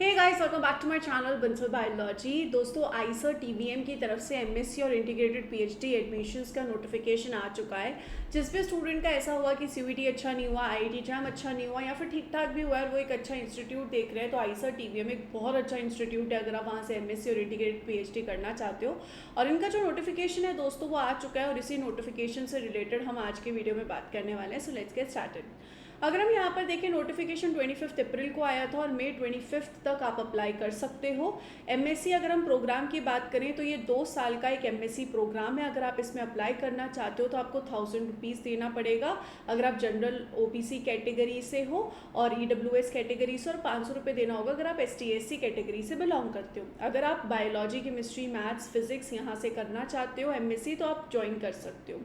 Hey guys, welcome back to my channel Bansal biology. दोस्तों, IISER TVM की तरफ से एमएससी और इंटीग्रेटेड पीएचडी एडमिशन्स का नोटिफिकेशन आ चुका है, जिसपे स्टूडेंट का ऐसा हुआ कि सीवीटी अच्छा नहीं हुआ, आईआईटी जैम अच्छा नहीं हुआ, या फिर ठीक ठाक भी हुआ है और वो एक अच्छा इंस्टीट्यूट देख रहे हैं। तो आइसर टीवीएम एक बहुत अच्छा इंस्टीट्यूट है अगर आप वहाँ से एमएससी और इंटीग्रेटेड पीएचडी करना चाहते हो। और इनका जो नोटिफिकेशन है दोस्तों वो आ चुका है, और इसी नोटिफिकेशन से रिलेटेड हम आज के वीडियो में बात करने वाले हैं। So let's get started. अगर हम यहाँ पर देखें, नोटिफिकेशन 25 अप्रैल को आया था और मई 25 तक आप अप्लाई कर सकते हो। एमएससी अगर हम प्रोग्राम की बात करें तो ये 2 साल का एक एमएससी प्रोग्राम है। अगर आप इसमें अप्लाई करना चाहते हो तो आपको 1000 रुपीज़ देना पड़ेगा अगर आप जनरल ओबीसी कैटेगरी से हो, और ईडब्ल्यूएस कैटेगरी से, और 500 रुपये देना होगा अगर आप एसटी एससी कैटेगरी से बिलोंग करते हो। अगर आप बायोलॉजी, केमिस्ट्री, मैथ्स, फिजिक्स यहाँ से करना चाहते हो एमएससी, तो आप ज्वाइन कर सकते हो।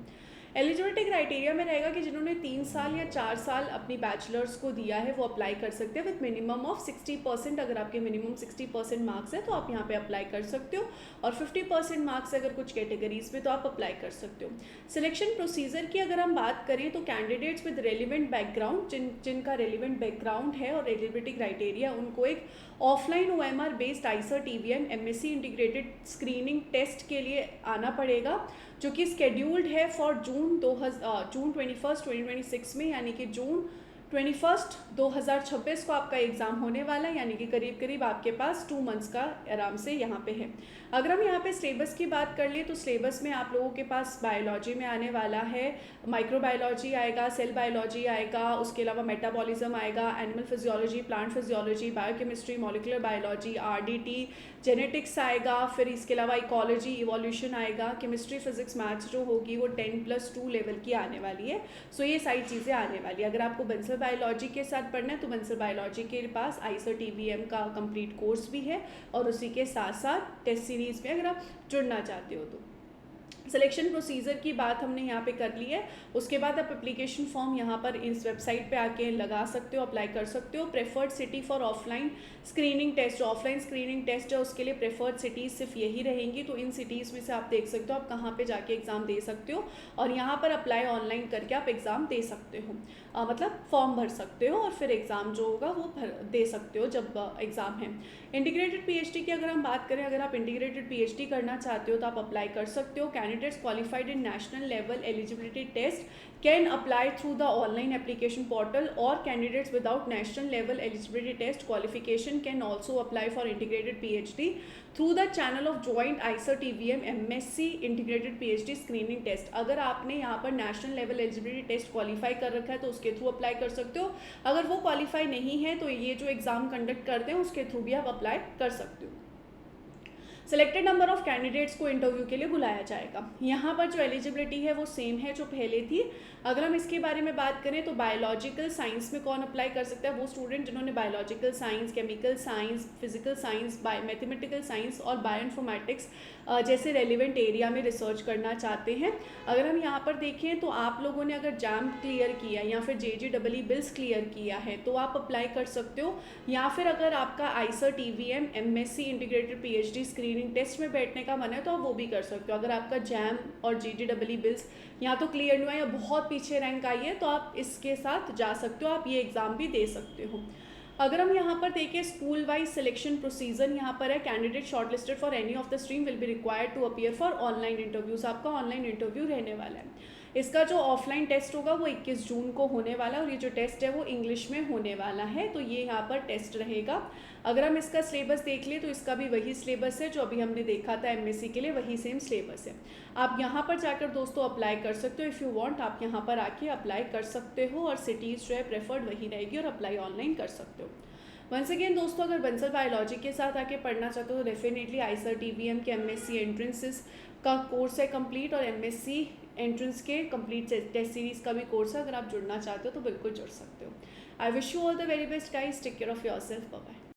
एलिजिबिलिटी क्राइटेरिया में रहेगा कि जिन्होंने 3 साल या 4 साल अपनी बैचलर्स को दिया है वो अप्लाई कर सकते हैं विद मिनिमम ऑफ 60%। अगर आपके मिनिमम 60% मार्क्स है तो आप यहाँ पे अप्लाई कर सकते हो, और 50% मार्क्स अगर कुछ कैटेगरीज में तो आप अप्लाई कर सकते हो। सिलेक्शन प्रोसीजर की अगर हम बात करें तो कैंडिडेट्स विद रेलिवेंट बैकग्राउंड, जिनका रेलिवेंट बैकग्राउंड है और एलिजिबिलिटी क्राइटेरिया, उनको एक offline OMR based IISER TVM MSc integrated screening test के लिए आना पड़ेगा, जो कि स्केड्यूल्ड है फॉर जून 21 2026 में, यानी कि जून 21 2026 को आपका एग्ज़ाम होने वाला है। यानी कि करीब करीब आपके पास 2 मंथ्स का आराम से यहाँ पे है। अगर हम यहाँ पे सिलेबस की बात कर लें तो सिलेबस में आप लोगों के पास बायोलॉजी में आने वाला है, माइक्रोबायोलॉजी आएगा, सेल बायोलॉजी आएगा, उसके अलावा मेटाबॉलिज्म आएगा, animal physiology, plant physiology, biochemistry, molecular biology, RDT, genetics आएगा, फिर इसके अलावा इकोलॉजी, इवोल्यूशन आएगा, केमिस्ट्री, फिजिक्स, मैथ्स जो होगी वो 10+2 लेवल की आने वाली है। सो ये सारी चीज़ें आने वाली है। अगर आपको बंसल बायोलॉजी के साथ पढ़ना है तो बंसल बायोलॉजी के पास आइसर टीवीएम का कंप्लीट कोर्स भी है, और उसी के साथ साथ टेस्ट सीरीज़ में अगर आप जुड़ना चाहते हो तो। सिलेक्शन प्रोसीजर की बात हमने यहाँ पे कर ली है। उसके बाद आप एप्लीकेशन फॉर्म यहाँ पर इस वेबसाइट पे आके लगा सकते हो, अप्लाई कर सकते हो। Preferred city for offline screening test, जो ऑफलाइन स्क्रीनिंग टेस्ट है उसके लिए प्रेफर्ड सिटीज़ सिर्फ यही रहेंगी। तो इन सिटीज़ में से आप देख सकते हो आप कहाँ पे जाके एग्ज़ाम दे सकते हो, और यहाँ पर अप्लाई ऑनलाइन करके आप एग्ज़ाम दे सकते हो, मतलब फॉर्म भर सकते हो और फिर एग्ज़ाम जो होगा वो दे सकते हो जब एग्ज़ाम है। इंटीग्रेटेड पीएचडी की अगर हम बात करें, अगर आप इंटीग्रेटेड पीएचडी करना चाहते हो तो आप अप्लाई कर सकते हो। Candidates qualified in national level eligibility test can apply through the online application portal, और candidates without national level eligibility test qualification can also apply for integrated PhD through the channel of joint IISER TVM MSc integrated PhD screening test. अगर आपने यहाँ पर national level eligibility test qualify कर रखा है तो उसके थ्रू अप्लाई कर सकते हो। अगर वो क्वालिफाई नहीं है तो ये जो एग्ज़ाम कंडक्ट करते हैं उसके थ्रू भी आप अप्लाई कर सकते हो। सिलेक्टेड नंबर ऑफ कैंडिडेट्स को इंटरव्यू के लिए बुलाया जाएगा। यहाँ पर जो एलिजिबिलिटी है वो सेम है जो पहले थी। अगर हम इसके बारे में बात करें तो बायोलॉजिकल साइंस में कौन अप्लाई कर सकता है, वो स्टूडेंट जिन्होंने biological science, chemical science, physical science, mathematical science और बायोइन्फॉर्मेटिक्स जैसे रेलिवेंट एरिया में रिसर्च करना चाहते हैं। अगर हम यहाँ पर देखें तो आप लोगों ने अगर जैम क्लियर किया या फिर जेजीईई बिल्स क्लियर किया है तो आप अप्लाई कर सकते हो, या फिर अगर आपका IISER TVM MSc integrated PhD screening test में बैठने का मन है तो आप वो भी कर सकते हो। अगर आपका जैम और जेजीईई बिल्स या तो क्लियर नहीं हुआ या बहुत पीछे रैंक आई है तो आप इसके साथ जा सकते हो, आप ये एग्ज़ाम भी दे सकते हो। अगर हम यहाँ पर देखें स्कूल वाइज सिलेक्शन प्रोसीजर यहाँ पर है। Candidate shortlisted for any of the stream will be required to appear for online interviews. आपका ऑनलाइन इंटरव्यू रहने वाला है। इसका जो ऑफलाइन टेस्ट होगा वो 21 जून को होने वाला है, और ये जो टेस्ट है वो इंग्लिश में होने वाला है, तो ये यहाँ पर टेस्ट रहेगा। अगर हम इसका सिलेबस देख लें तो इसका भी वही सिलेबस है जो अभी हमने देखा था एमएससी के लिए, वही सेम सिलेबस है। आप यहाँ पर जाकर दोस्तों अप्लाई कर सकते हो। इफ़ यू वांट आप यहाँ पर आके अप्लाई कर सकते हो, और सिटीज़ जो है प्रेफर्ड वही रहेगी, और अप्लाई ऑनलाइन कर सकते हो। वंस अगेन दोस्तों, अगर बंसल बायोलॉजी के साथ आके पढ़ना चाहते हो तो डेफिनेटली आइसर टीवीएम के एमएससी एंट्रेंसेस का कोर्स है कंप्लीट, और एमएससी एंट्रेंस के कंप्लीट टेस्ट सीरीज़ का भी कोर्स है। अगर आप जुड़ना चाहते हो तो बिल्कुल जुड़ सकते हो। I wish you all the very best guys, take care of yourself, bye bye.